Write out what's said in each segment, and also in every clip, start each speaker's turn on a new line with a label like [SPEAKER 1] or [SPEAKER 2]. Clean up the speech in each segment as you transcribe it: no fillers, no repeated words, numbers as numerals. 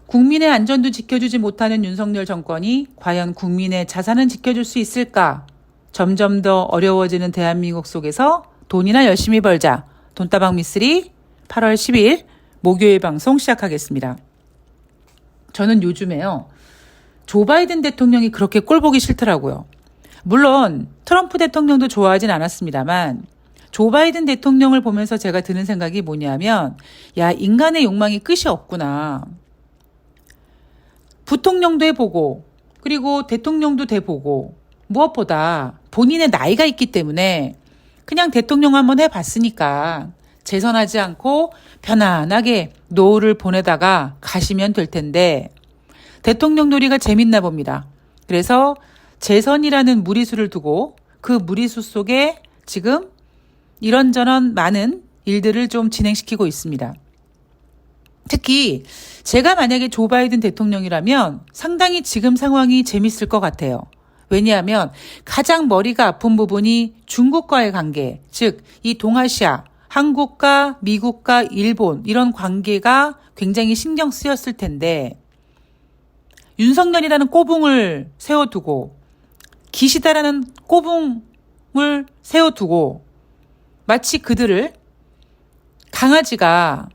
[SPEAKER 1] 국민의 안전도 지켜주지 못하는 윤석열 정권이 과연 국민의 자산은 지켜줄 수 있을까? 점점 더 어려워지는 대한민국 속에서 돈이나 열심히 벌자. 돈다방 미쓰리 8월 10일 목요일 방송 시작하겠습니다. 저는 요즘에요. 조 바이든 대통령이 그렇게 꼴 보기 싫더라고요. 물론 트럼프 대통령도 좋아하진 않았습니다만 조 바이든 대통령을 보면서 제가 드는 생각이 뭐냐면 야, 인간의 욕망이 끝이 없구나. 부통령도 해보고 그리고 대통령도 돼보고 무엇보다 본인의 나이가 있기 때문에 그냥 대통령 한번 해봤으니까 재선하지 않고 편안하게 노후를 보내다가 가시면 될 텐데 대통령 놀이가 재밌나 봅니다. 그래서 재선이라는 무리수를 두고 그 무리수 속에 지금 이런저런 많은 일들을 좀 진행시키고 있습니다. 특히 제가 만약에 조 바이든 대통령이라면 상당히 지금 상황이 재밌을 것 같아요. 왜냐하면 가장 머리가 아픈 부분이 중국과의 관계, 즉 이 동아시아, 한국과 미국과 일본 이런 관계가 굉장히 신경 쓰였을 텐데 윤석열이라는 꼬붕을 세워두고 기시다라는 꼬붕을 세워두고 마치 그들을 강아지가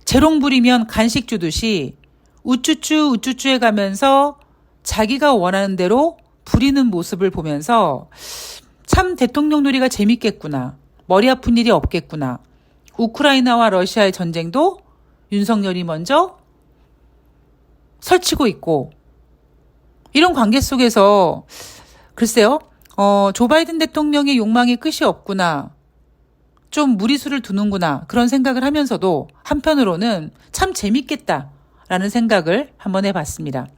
[SPEAKER 1] 재롱 부리면 간식 주듯이 우쭈쭈 해가면서 자기가 원하는 대로 부리는 모습을 보면서 참 대통령 놀이가 재밌겠구나. 머리 아픈 일이 없겠구나. 우크라이나와 러시아의 전쟁도 윤석열이 먼저 설치고 있고 이런 관계 속에서 글쎄요. 조 바이든 대통령의 욕망이 끝이 없구나. 좀 무리수를 두는구나 그런 생각을 하면서도 한편으로는 참 재밌겠다라는 생각을 한번 해봤습니다.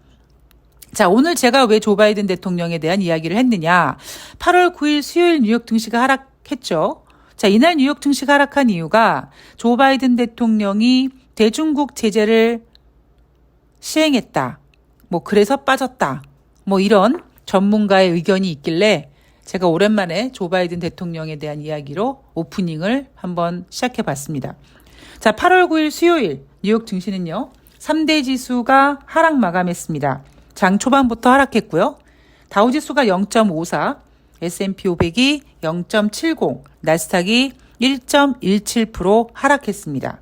[SPEAKER 1] 자, 오늘 제가 왜 조 바이든 대통령에 대한 이야기를 했느냐. 8월 9일 수요일 뉴욕 증시가 하락했죠. 자, 이날 뉴욕 증시가 하락한 이유가 조 바이든 대통령이 대중국 제재를 시행했다. 그래서 빠졌다. 이런 전문가의 의견이 있길래 제가 오랜만에 조 바이든 대통령에 대한 이야기로 오프닝을 한번 시작해 봤습니다. 자, 8월 9일 수요일 뉴욕 증시는요. 3대 지수가 하락 마감했습니다. 장 초반부터 하락했고요. 다우지수가 0.54, S&P 500이 0.70, 나스닥이 1.17% 하락했습니다.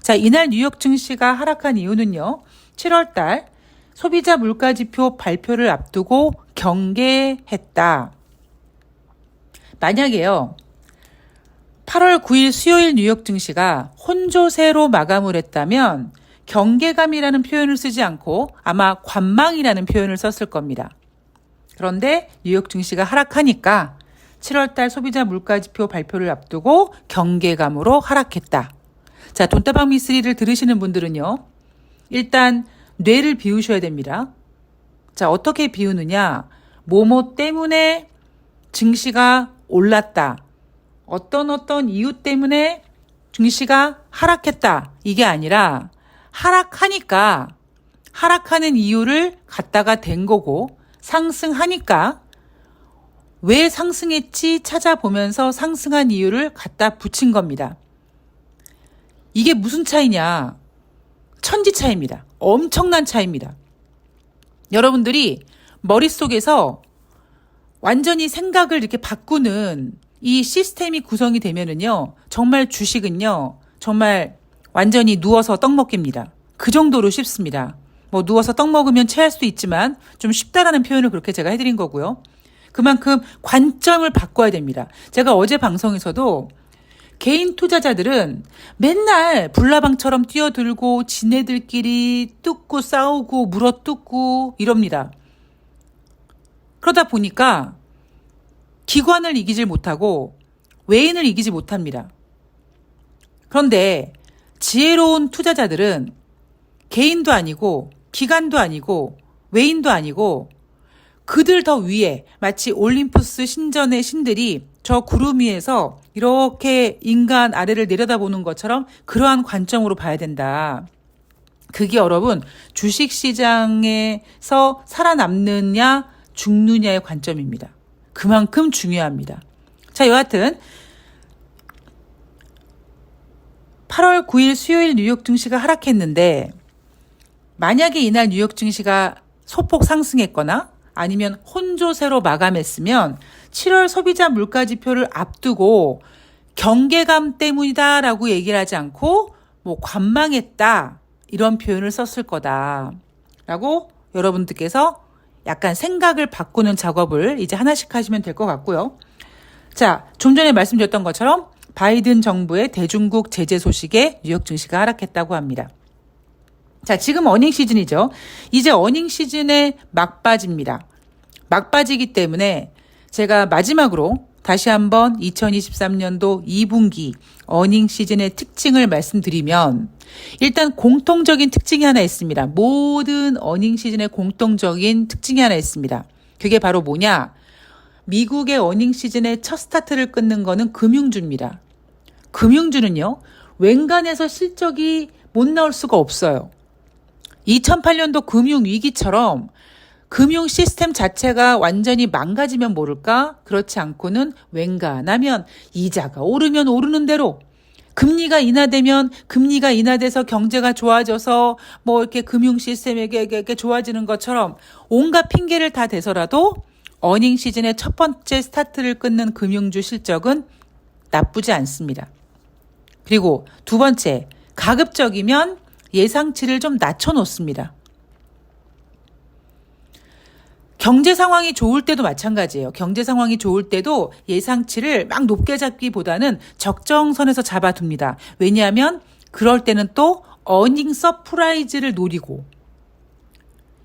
[SPEAKER 1] 자, 이날 뉴욕 증시가 하락한 이유는요. 7월 달 소비자 물가지표 발표를 앞두고 경계했다. 만약에요. 8월 9일 수요일 뉴욕 증시가 혼조세로 마감을 했다면 경계감이라는 표현을 쓰지 않고 아마 관망이라는 표현을 썼을 겁니다. 그런데 뉴욕 증시가 하락하니까 7월 달 소비자 물가지표 발표를 앞두고 경계감으로 하락했다. 자, 돈다방 미쓰리를 들으시는 분들은요. 일단 뇌를 비우셔야 됩니다. 자, 어떻게 비우느냐. 뭐뭐 때문에 증시가 올랐다. 어떤 이유 때문에 증시가 하락했다. 이게 아니라 하락하니까 하락하는 이유를 갖다가 댄 거고 상승하니까 왜 상승했지 찾아보면서 상승한 이유를 갖다 붙인 겁니다. 이게 무슨 차이냐? 천지 차이입니다. 엄청난 차이입니다. 여러분들이 머릿속에서 완전히 생각을 이렇게 바꾸는 이 시스템이 구성이 되면은요, 정말 주식은요, 정말 완전히 누워서 떡 먹기입니다. 그 정도로 쉽습니다. 누워서 떡 먹으면 체할 수도 있지만 좀 쉽다라는 표현을 그렇게 제가 해드린 거고요. 그만큼 관점을 바꿔야 됩니다. 제가 어제 방송에서도 개인 투자자들은 맨날 불나방처럼 뛰어들고 지네들끼리 뜯고 싸우고 물어뜯고 이럽니다. 그러다 보니까 기관을 이기질 못하고 외인을 이기지 못합니다. 그런데 지혜로운 투자자들은 개인도 아니고 기관도 아니고 외인도 아니고 그들 더 위에 마치 올림푸스 신전의 신들이 저 구름 위에서 이렇게 인간 아래를 내려다보는 것처럼 그러한 관점으로 봐야 된다. 그게 여러분 주식시장에서 살아남느냐 죽느냐의 관점입니다. 그만큼 중요합니다. 자, 여하튼 8월 9일 수요일 뉴욕 증시가 하락했는데 만약에 이날 뉴욕 증시가 소폭 상승했거나 아니면 혼조세로 마감했으면 7월 소비자 물가 지표를 앞두고 경계감 때문이다라고 얘기를 하지 않고 뭐 관망했다 이런 표현을 썼을 거다라고 여러분들께서 약간 생각을 바꾸는 작업을 이제 하나씩 하시면 될 것 같고요. 자, 좀 전에 말씀드렸던 것처럼 바이든 정부의 대중국 제재 소식에 뉴욕 증시가 하락했다고 합니다. 자, 지금 어닝 시즌이죠. 이제 어닝 시즌의 막바지입니다. 막바지이기 때문에 제가 마지막으로 다시 한번 2023년도 2분기 어닝 시즌의 특징을 말씀드리면 일단 공통적인 특징이 하나 있습니다. 모든 어닝 시즌의 공통적인 특징이 하나 있습니다. 그게 바로 뭐냐? 미국의 어닝 시즌의 첫 스타트를 끊는 거는 금융주입니다. 금융주는요, 웬간해서 실적이 못 나올 수가 없어요. 2008년도 금융위기처럼 금융 시스템 자체가 완전히 망가지면 모를까? 그렇지 않고는 웬간하면 이자가 오르면 오르는 대로 금리가 인하되면 금리가 인하돼서 경제가 좋아져서 뭐 이렇게 금융 시스템이 이렇게 좋아지는 것처럼 온갖 핑계를 다 대서라도 어닝 시즌의 첫 번째 스타트를 끊는 금융주 실적은 나쁘지 않습니다. 그리고 두 번째, 가급적이면 예상치를 좀 낮춰놓습니다. 경제 상황이 좋을 때도 마찬가지예요. 경제 상황이 좋을 때도 예상치를 막 높게 잡기보다는 적정선에서 잡아둡니다. 왜냐하면 그럴 때는 또 어닝 서프라이즈를 노리고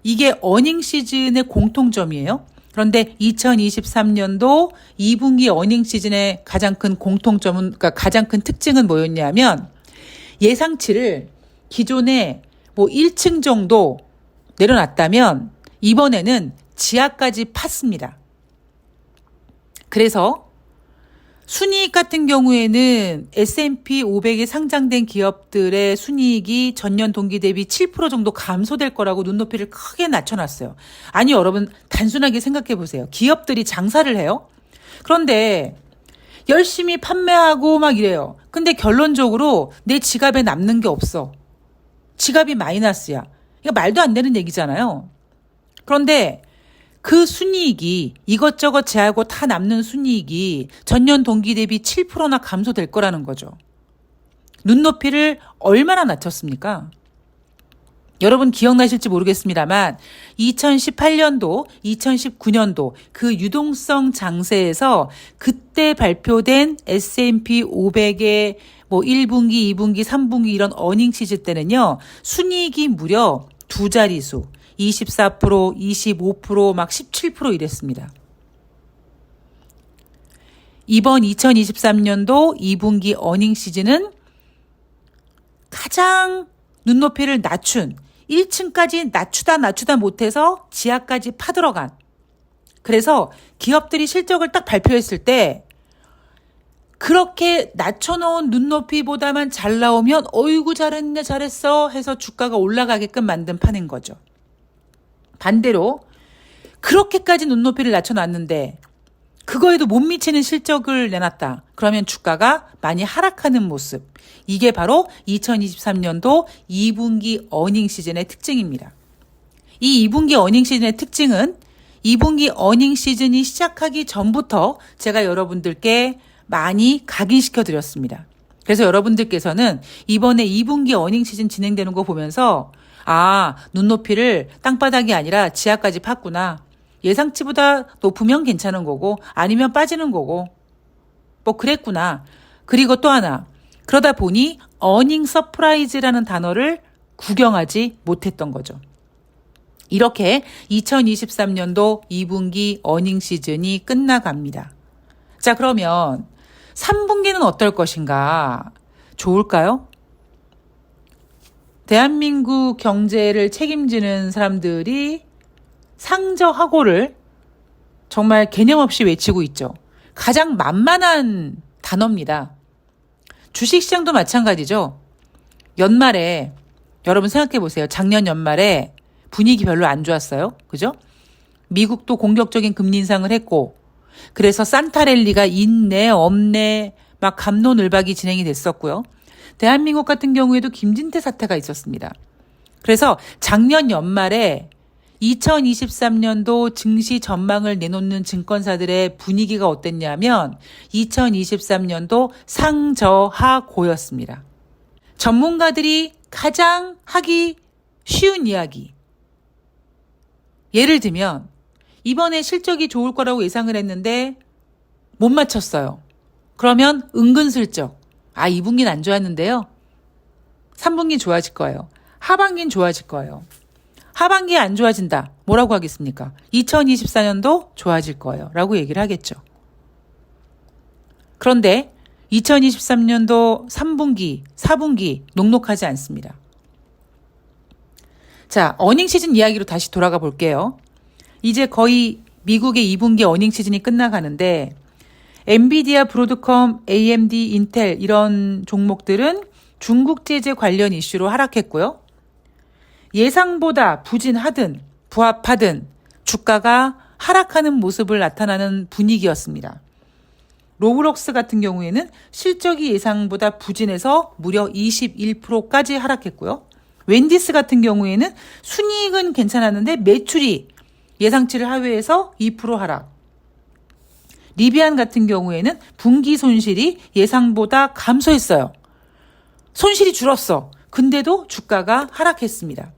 [SPEAKER 1] 이게 어닝 시즌의 공통점이에요. 그런데 2023년도 2분기 어닝 시즌의 가장 큰 공통점은, 그러니까 가장 큰 특징은 뭐였냐면 예상치를 기존에 뭐 1층 정도 내려놨다면 이번에는 지하까지 팠습니다. 그래서 순이익 같은 경우에는 S&P 500에 상장된 기업들의 순이익이 전년 동기 대비 7% 정도 감소될 거라고 눈높이를 크게 낮춰놨어요. 아니 여러분 단순하게 생각해 보세요. 기업들이 장사를 해요. 그런데 열심히 판매하고 막 이래요. 근데 결론적으로 내 지갑에 남는 게 없어. 지갑이 마이너스야. 이거 말도 안 되는 얘기잖아요. 그런데 그 순이익이 이것저것 제하고 다 남는 순이익이 전년 동기 대비 7%나 감소될 거라는 거죠. 눈높이를 얼마나 낮췄습니까? 여러분 기억나실지 모르겠습니다만 2018년도, 2019년도 그 유동성 장세에서 그때 발표된 S&P 500의 뭐 1분기, 2분기, 3분기 이런 어닝 시즌 때는요. 순이익이 무려 두 자릿수 24%, 25%, 막 17% 이랬습니다. 이번 2023년도 2분기 어닝 시즌은 가장 눈높이를 낮춘 1층까지 낮추다 못해서 지하까지 파들어간. 그래서 기업들이 실적을 딱 발표했을 때 그렇게 낮춰놓은 눈높이보다만 잘 나오면 어이구 잘했네 잘했어 해서 주가가 올라가게끔 만든 판인 거죠. 반대로 그렇게까지 눈높이를 낮춰놨는데 그거에도 못 미치는 실적을 내놨다. 그러면 주가가 많이 하락하는 모습. 이게 바로 2023년도 2분기 어닝 시즌의 특징입니다. 이 2분기 어닝 시즌의 특징은 2분기 어닝 시즌이 시작하기 전부터 제가 여러분들께 많이 각인시켜 드렸습니다. 그래서 여러분들께서는 이번에 2분기 어닝 시즌 진행되는 거 보면서 아, 눈높이를 땅바닥이 아니라 지하까지 팠구나. 예상치보다 높으면 괜찮은 거고 아니면 빠지는 거고 뭐 그랬구나. 그리고 또 하나. 그러다 보니 어닝 서프라이즈라는 단어를 구경하지 못했던 거죠. 이렇게 2023년도 2분기 어닝 시즌이 끝나갑니다. 자, 그러면 3분기는 어떨 것인가? 좋을까요? 대한민국 경제를 책임지는 사람들이 상저하고를 정말 개념 없이 외치고 있죠. 가장 만만한 단어입니다. 주식시장도 마찬가지죠. 연말에 여러분 생각해 보세요. 작년 연말에 분위기 별로 안 좋았어요. 그죠? 미국도 공격적인 금리 인상을 했고 그래서 산타랠리가 있네 없네 막 갑론을박이 진행이 됐었고요. 대한민국 같은 경우에도 김진태 사태가 있었습니다. 그래서 작년 연말에 2023년도 증시 전망을 내놓는 증권사들의 분위기가 어땠냐면 2023년도 상저하고였습니다. 전문가들이 가장 하기 쉬운 이야기. 예를 들면 이번에 실적이 좋을 거라고 예상을 했는데 못 맞췄어요. 그러면 은근슬쩍 2분기는 안 좋았는데요. 3분기 좋아질 거예요. 하반기는 좋아질 거예요. 하반기에 안 좋아진다. 뭐라고 하겠습니까? 2024년도 좋아질 거예요. 라고 얘기를 하겠죠. 그런데 2023년도 3분기, 4분기 녹록하지 않습니다. 자, 어닝 시즌 이야기로 다시 돌아가 볼게요. 이제 거의 미국의 2분기 어닝 시즌이 끝나가는데 엔비디아, 브로드컴, AMD, 인텔 이런 종목들은 중국 제재 관련 이슈로 하락했고요. 예상보다 부진하든 부합하든 주가가 하락하는 모습을 나타나는 분위기였습니다. 로블록스 같은 경우에는 실적이 예상보다 부진해서 무려 21%까지 하락했고요. 웬디스 같은 경우에는 순이익은 괜찮았는데 매출이 예상치를 하회해서 2% 하락. 리비안 같은 경우에는 분기 손실이 예상보다 감소했어요. 손실이 줄었어. 근데도 주가가 하락했습니다.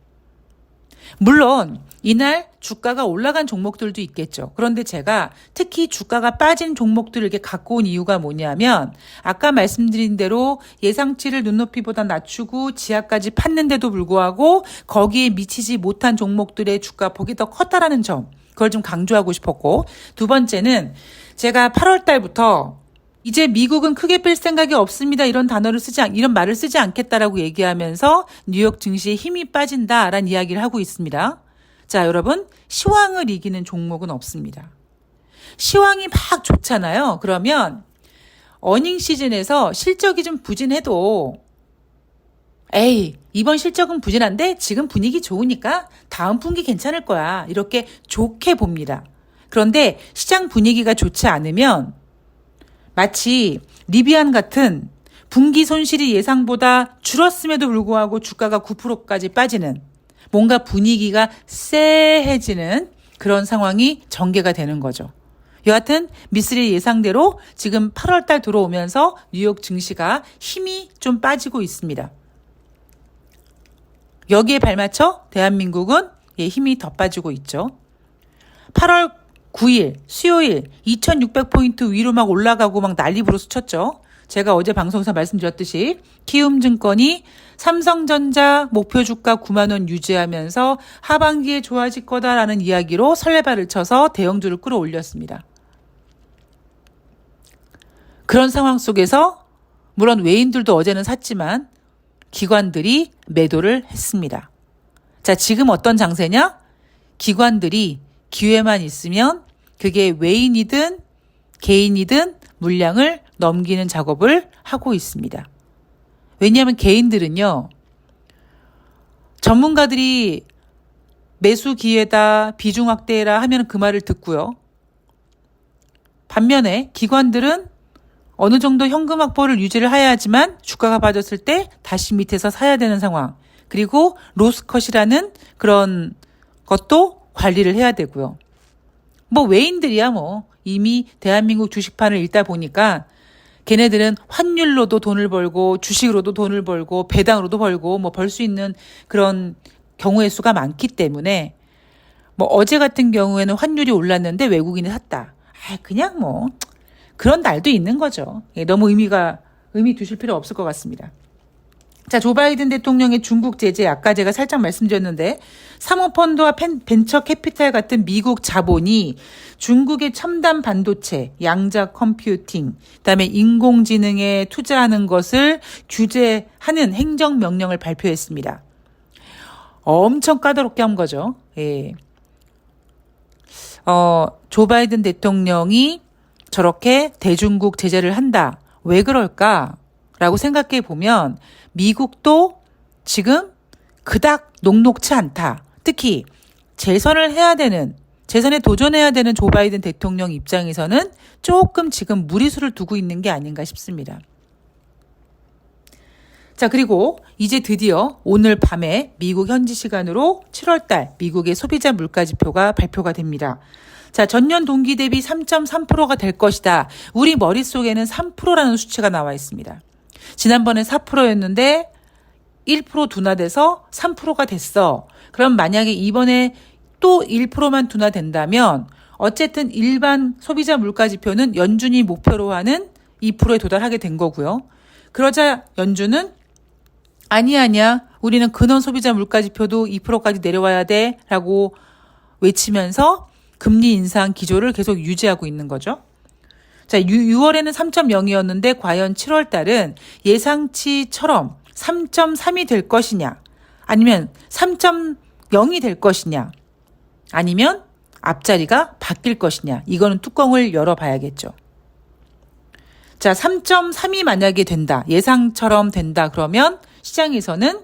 [SPEAKER 1] 물론 이날 주가가 올라간 종목들도 있겠죠. 그런데 제가 특히 주가가 빠진 종목들을 이렇게 갖고 온 이유가 뭐냐면 아까 말씀드린 대로 예상치를 눈높이보다 낮추고 지하까지 팠는데도 불구하고 거기에 미치지 못한 종목들의 주가 폭이 더 컸다라는 점. 그걸 좀 강조하고 싶었고, 두 번째는 제가 8월 달부터 이제 미국은 크게 뺄 생각이 없습니다. 이런 말을 쓰지 않겠다라고 얘기하면서 뉴욕 증시에 힘이 빠진다라는 이야기를 하고 있습니다. 자, 여러분, 시황을 이기는 종목은 없습니다. 시황이 막 좋잖아요. 그러면 어닝 시즌에서 실적이 좀 부진해도 이번 실적은 부진한데 지금 분위기 좋으니까 다음 분기 괜찮을 거야. 이렇게 좋게 봅니다. 그런데 시장 분위기가 좋지 않으면 마치 리비안 같은 분기 손실이 예상보다 줄었음에도 불구하고 주가가 9%까지 빠지는 뭔가 분위기가 쎄해지는 그런 상황이 전개가 되는 거죠. 여하튼 미쓰리 예상대로 지금 8월 달 들어오면서 뉴욕 증시가 힘이 좀 빠지고 있습니다. 여기에 발맞춰 대한민국은 힘이 더 빠지고 있죠. 8월 9일 수요일 2600포인트 위로 막 올라가고 막 난리부르스 쳤죠. 제가 어제 방송에서 말씀드렸듯이 키움증권이 삼성전자 목표 주가 9만 원 유지하면서 하반기에 좋아질 거다라는 이야기로 설레발을 쳐서 대형주를 끌어올렸습니다. 그런 상황 속에서 물론 외인들도 어제는 샀지만 기관들이 매도를 했습니다. 자, 지금 어떤 장세냐? 기관들이 기회만 있으면 그게 외인이든 개인이든 물량을 넘기는 작업을 하고 있습니다. 왜냐하면 개인들은요, 전문가들이 매수 기회다, 비중 확대해라 하면 그 말을 듣고요. 반면에 기관들은 어느 정도 현금 확보를 유지를 해야지만 주가가 빠졌을 때 다시 밑에서 사야 되는 상황. 그리고 로스컷이라는 그런 것도 관리를 해야 되고요. 외인들이야 이미 대한민국 주식판을 읽다 보니까 걔네들은 환율로도 돈을 벌고 주식으로도 돈을 벌고 배당으로도 벌고 벌 수 있는 그런 경우의 수가 많기 때문에 어제 같은 경우에는 환율이 올랐는데 외국인이 샀다. 그냥 그런 날도 있는 거죠. 너무 의미 두실 필요 없을 것 같습니다. 자, 조 바이든 대통령의 중국 제재, 아까 제가 살짝 말씀드렸는데 사모펀드와 벤처 캐피탈 같은 미국 자본이 중국의 첨단 반도체, 양자 컴퓨팅, 그다음에 인공지능에 투자하는 것을 규제하는 행정명령을 발표했습니다. 엄청 까다롭게 한 거죠. 조 바이든 대통령이 저렇게 대중국 제재를 한다. 왜 그럴까라고 생각해 보면 미국도 지금 그닥 녹록치 않다. 특히 재선에 도전해야 되는 조 바이든 대통령 입장에서는 조금 지금 무리수를 두고 있는 게 아닌가 싶습니다. 자, 그리고 이제 드디어 오늘 밤에 미국 현지 시간으로 7월 달 미국의 소비자 물가 지표가 발표가 됩니다. 자, 전년 동기 대비 3.3%가 될 것이다. 우리 머릿속에는 3%라는 수치가 나와 있습니다. 지난번에 4%였는데 1% 둔화돼서 3%가 됐어. 그럼 만약에 이번에 또 1%만 둔화된다면 어쨌든 일반 소비자 물가 지표는 연준이 목표로 하는 2%에 도달하게 된 거고요. 그러자 연준은 아니야. 우리는 근원 소비자 물가 지표도 2%까지 내려와야 돼. 라고 외치면서 금리 인상 기조를 계속 유지하고 있는 거죠. 자, 6월에는 3.0이었는데 과연 7월 달은 예상치처럼 3.3이 될 것이냐? 아니면 3.0이 될 것이냐? 아니면 앞자리가 바뀔 것이냐? 이거는 뚜껑을 열어봐야겠죠. 자, 3.3이 만약에 된다. 예상처럼 된다. 그러면 시장에서는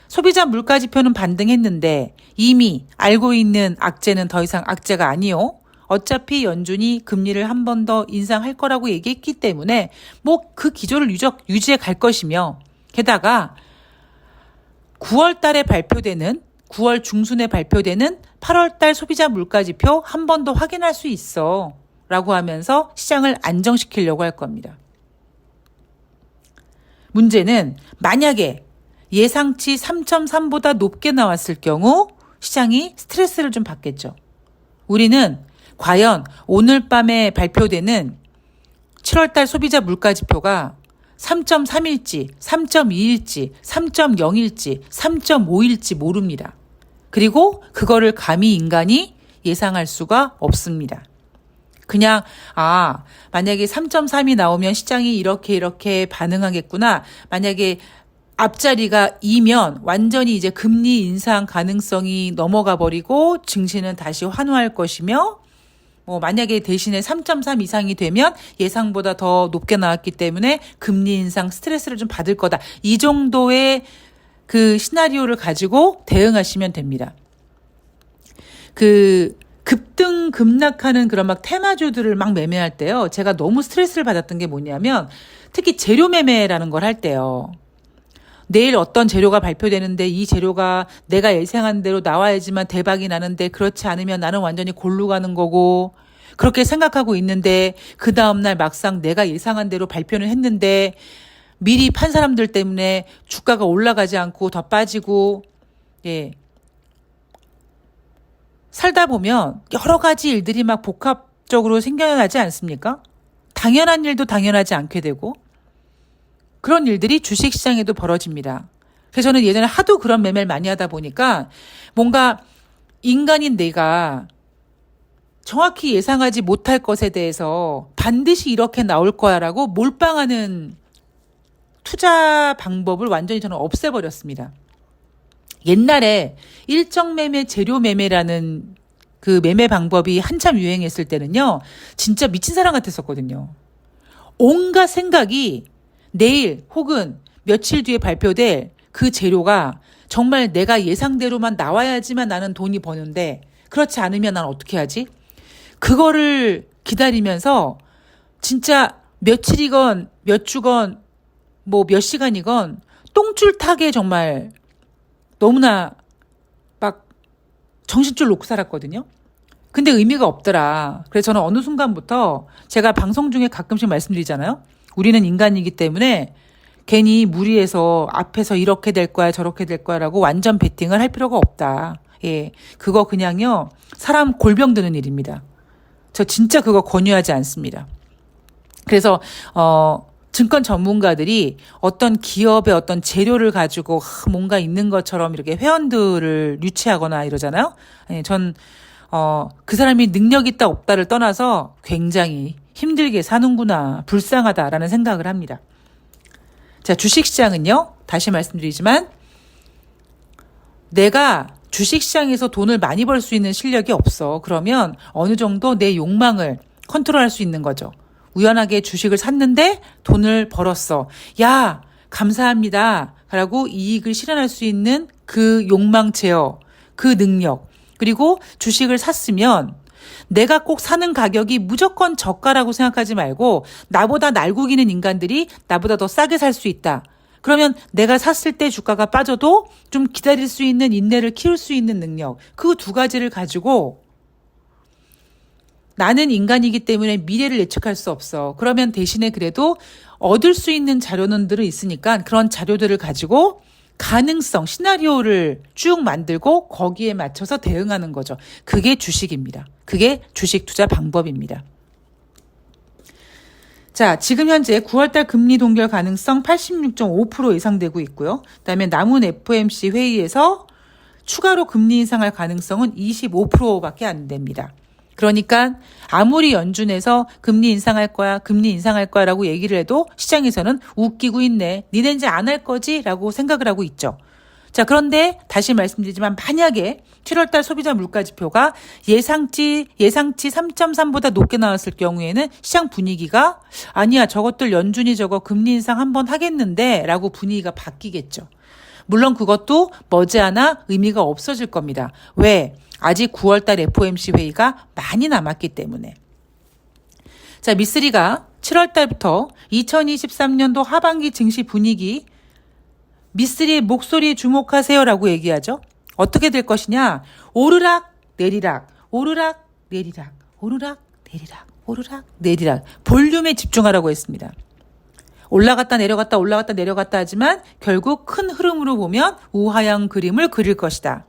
[SPEAKER 1] 소비자 물가 지표는 반등했는데 이미 알고 있는 악재는 더 이상 악재가 아니요. 어차피 연준이 금리를 한 번 더 인상할 거라고 얘기했기 때문에 뭐 그 기조를 유지해 갈 것이며 게다가 9월 달에 발표되는 9월 중순에 발표되는 8월 달 소비자 물가 지표 한 번 더 확인할 수 있어 라고 하면서 시장을 안정시키려고 할 겁니다. 문제는 만약에 예상치 3.3보다 높게 나왔을 경우 시장이 스트레스를 좀 받겠죠. 우리는 과연 오늘 밤에 발표되는 7월달 소비자 물가 지표가 3.3일지, 3.2일지, 3.0일지, 3.5일지 모릅니다. 그리고 그거를 감히 인간이 예상할 수가 없습니다. 그냥 만약에 3.3이 나오면 시장이 이렇게 반응하겠구나. 만약에 앞자리가 2면 완전히 이제 금리 인상 가능성이 넘어가 버리고 증시는 다시 환호할 것이며 만약에 대신에 3.3 이상이 되면 예상보다 더 높게 나왔기 때문에 금리 인상 스트레스를 좀 받을 거다. 이 정도의 그 시나리오를 가지고 대응하시면 됩니다. 그 급등 급락하는 그런 막 테마주들을 막 매매할 때요. 제가 너무 스트레스를 받았던 게 뭐냐면 특히 재료 매매라는 걸 할 때요. 내일 어떤 재료가 발표되는데 이 재료가 내가 예상한 대로 나와야지만 대박이 나는데 그렇지 않으면 나는 완전히 골로 가는 거고 그렇게 생각하고 있는데 그 다음날 막상 내가 예상한 대로 발표를 했는데 미리 판 사람들 때문에 주가가 올라가지 않고 더 빠지고 살다 보면 여러 가지 일들이 막 복합적으로 생겨나지 않습니까? 당연한 일도 당연하지 않게 되고 그런 일들이 주식시장에도 벌어집니다. 그래서 저는 예전에 하도 그런 매매를 많이 하다 보니까 뭔가 인간인 내가 정확히 예상하지 못할 것에 대해서 반드시 이렇게 나올 거야라고 몰빵하는 투자 방법을 완전히 저는 없애버렸습니다. 옛날에 일정 매매, 재료 매매라는 그 매매 방법이 한참 유행했을 때는요. 진짜 미친 사람 같았었거든요. 온갖 생각이 내일 혹은 며칠 뒤에 발표될 그 재료가 정말 내가 예상대로만 나와야지만 나는 돈이 버는데 그렇지 않으면 난 어떻게 하지? 그거를 기다리면서 진짜 며칠이건 몇 주건 몇 시간이건 똥줄타게 정말 너무나 막 정신줄 놓고 살았거든요. 근데 의미가 없더라. 그래서 저는 어느 순간부터 제가 방송 중에 가끔씩 말씀드리잖아요. 우리는 인간이기 때문에 괜히 무리해서 앞에서 이렇게 될 거야 저렇게 될 거야라고 완전 베팅을 할 필요가 없다. 그거 그냥요. 사람 골병 드는 일입니다. 저 진짜 그거 권유하지 않습니다. 그래서 증권 전문가들이 어떤 기업의 어떤 재료를 가지고 뭔가 있는 것처럼 이렇게 회원들을 유치하거나 이러잖아요. 전 그 사람이 능력 있다 없다를 떠나서 굉장히 힘들게 사는구나, 불쌍하다라는 생각을 합니다. 자, 주식시장은요, 다시 말씀드리지만 내가 주식시장에서 돈을 많이 벌 수 있는 실력이 없어. 그러면 어느 정도 내 욕망을 컨트롤할 수 있는 거죠. 우연하게 주식을 샀는데 돈을 벌었어. 야, 감사합니다. 라고 이익을 실현할 수 있는 그 욕망 제어, 그 능력. 그리고 주식을 샀으면 내가 꼭 사는 가격이 무조건 저가라고 생각하지 말고 나보다 날고기는 인간들이 나보다 더 싸게 살 수 있다. 그러면 내가 샀을 때 주가가 빠져도 좀 기다릴 수 있는 인내를 키울 수 있는 능력. 그 두 가지를 가지고 나는 인간이기 때문에 미래를 예측할 수 없어. 그러면 대신에 그래도 얻을 수 있는 자료들은 있으니까 그런 자료들을 가지고 가능성, 시나리오를 쭉 만들고 거기에 맞춰서 대응하는 거죠. 그게 주식입니다. 그게 주식 투자 방법입니다. 자, 지금 현재 9월달 금리 동결 가능성 86.5% 예상되고 있고요. 그다음에 남은 FOMC 회의에서 추가로 금리 인상할 가능성은 25%밖에 안 됩니다. 그러니까 아무리 연준에서 금리 인상할 거야 라고 얘기를 해도 시장에서는 웃기고 있네. 니네 이제 안 할 거지? 라고 생각을 하고 있죠. 자, 그런데 다시 말씀드리지만 만약에 7월달 소비자 물가지표가 예상치 3.3보다 높게 나왔을 경우에는 시장 분위기가 아니야, 저것들 연준이 저거 금리 인상 한번 하겠는데 라고 분위기가 바뀌겠죠. 물론 그것도 머지않아 의미가 없어질 겁니다. 왜? 아직 9월달 FOMC 회의가 많이 남았기 때문에. 자, 미쓰리가 7월달부터 2023년도 하반기 증시 분위기 미쓰리의 목소리에 주목하세요라고 얘기하죠. 어떻게 될 것이냐? 오르락 내리락, 오르락 내리락, 오르락 내리락, 오르락 내리락. 볼륨에 집중하라고 했습니다. 올라갔다 내려갔다 올라갔다 내려갔다 하지만 결국 큰 흐름으로 보면 우하향 그림을 그릴 것이다.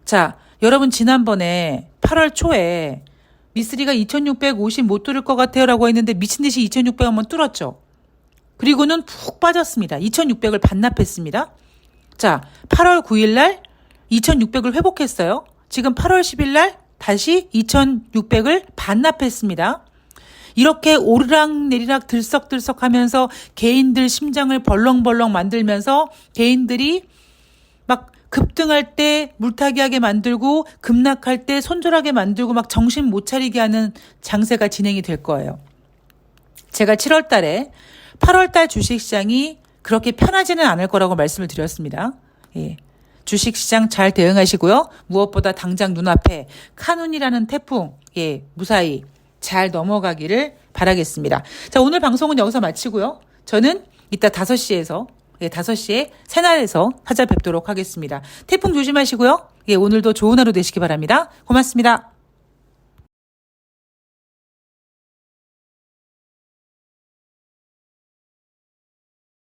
[SPEAKER 1] 자, 여러분 지난번에 8월 초에 미쓰리가 2650 못 뚫을 것 같아요 라고 했는데 미친 듯이 2600 한번 뚫었죠. 그리고는 푹 빠졌습니다. 2600을 반납했습니다. 자, 8월 9일 날 2600을 회복했어요. 지금 8월 10일 날 다시 2600을 반납했습니다. 이렇게 오르락 내리락 들썩들썩 하면서 개인들 심장을 벌렁벌렁 만들면서 개인들이 막 급등할 때 물타기하게 만들고 급락할 때 손절하게 만들고 막 정신 못 차리게 하는 장세가 진행이 될 거예요. 제가 7월 달에 8월 달 주식시장이 그렇게 편하지는 않을 거라고 말씀을 드렸습니다. 예. 주식시장 잘 대응하시고요. 무엇보다 당장 눈앞에 카눈이라는 태풍 무사히 잘 넘어가기를 바라겠습니다. 자, 오늘 방송은 여기서 마치고요. 저는 이따 5시에 새날에서 찾아뵙도록 하겠습니다. 태풍 조심하시고요. 오늘도 좋은 하루 되시기 바랍니다. 고맙습니다.